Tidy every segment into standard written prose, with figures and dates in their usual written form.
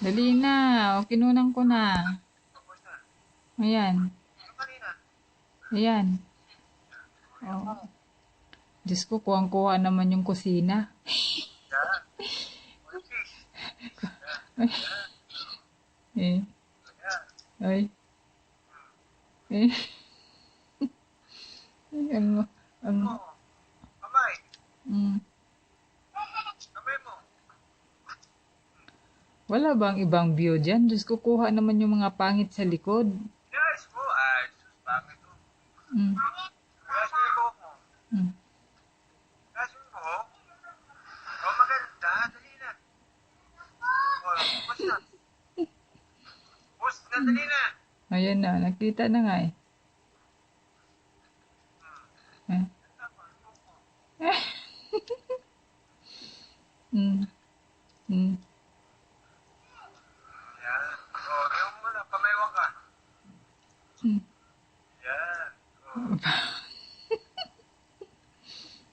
Dali na. O, kinunan ko na. Tapos na. Ayan. Yung kanina. Ayan. Oh. Diyos ko, kuwang-kuha naman yung kusina. Yan. One piece. Yan. Ay, Yan. eh, Yan. ay, eh. Ay, Oh. Kamay. mm. Kamay mo. Wala bang ibang view dyan? Diyos ko, kuha naman yung mga pangit sa likod. Yes po. Ay, sus. Bakit to? Mm. Yes mo yung buhok mo. Mm. Yes mo yung buhok. Oh, maganda. Dali na. Oh, bus na. Bus na, dali na. Ayan na, nakita na nga eh. Eh. Mm. Mm. Yan. Oh, yung muna. Pamaywan ka. Mm. Yan. Oh.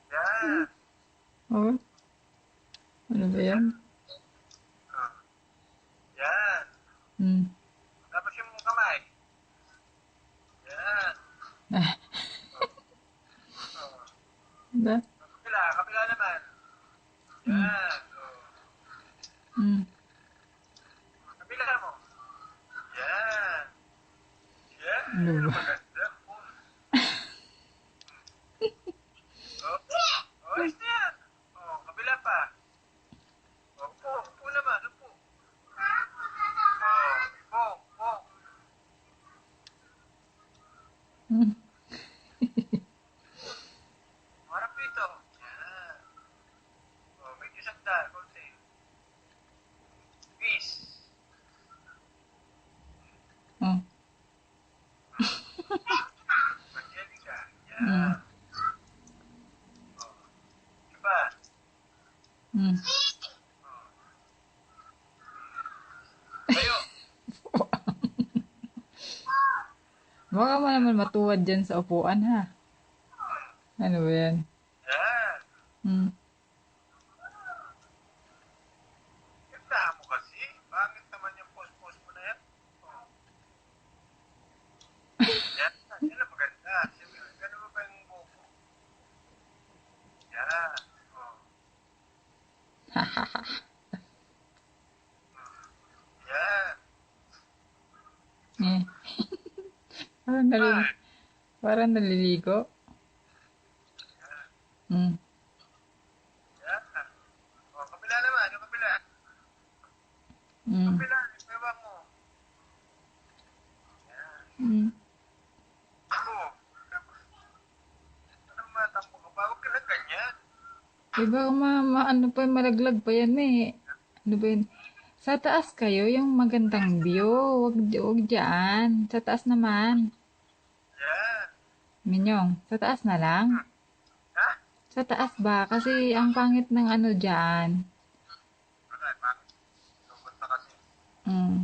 Yan. Oh, ano ba yan? Oh. Yan. Mm. Tapos yung kamay. Yan. Ah, Oh. ba? Kapila. Kapila naman. Yan. Oh. Mm. Kapila mo. Yan. Yan. Ano ba? Maganda. Oh. Oh, ayos na yan. Oh, kabila pa. Oh, upo. Upo naman. Upo. Oh, upo. Upo. Mm. Harap dito. Yan. Oh, medyo sagda. Konti. Peace. Oh. Angelica. Mm. Yan. Oh. Iba. Mm. Tayo. Baka mo naman matuwad dyan sa upuan ha. Ano ba yan? Yan. Mm. Ganda mo kasi. Bakit naman yung post-post mo na yan? Oh. Yan. Yan ang maganda. Siyempre, ganun mo ba yung buhok mo? Yan. Oh. Yan. Eh. Parang naliligo. Mm. Yan. Oh, kabila naman. Yung kabila. Mm. Kabila. Yung baba mo. Yan. Mm. Oh. Anong matampo ka ba? Huwag ka na ganyan. Eh, baka ano pa, malaglag pa yan eh. Ano ba yun? Sa taas kayo, yung magandang view. Wag dyan. Sa taas naman. Yan. Minyong, sa taas na lang. Ha? Sa taas ba? Kasi ang pangit ng ano dyan. Bakit? Bakit? Lungkot na kasi. Mm.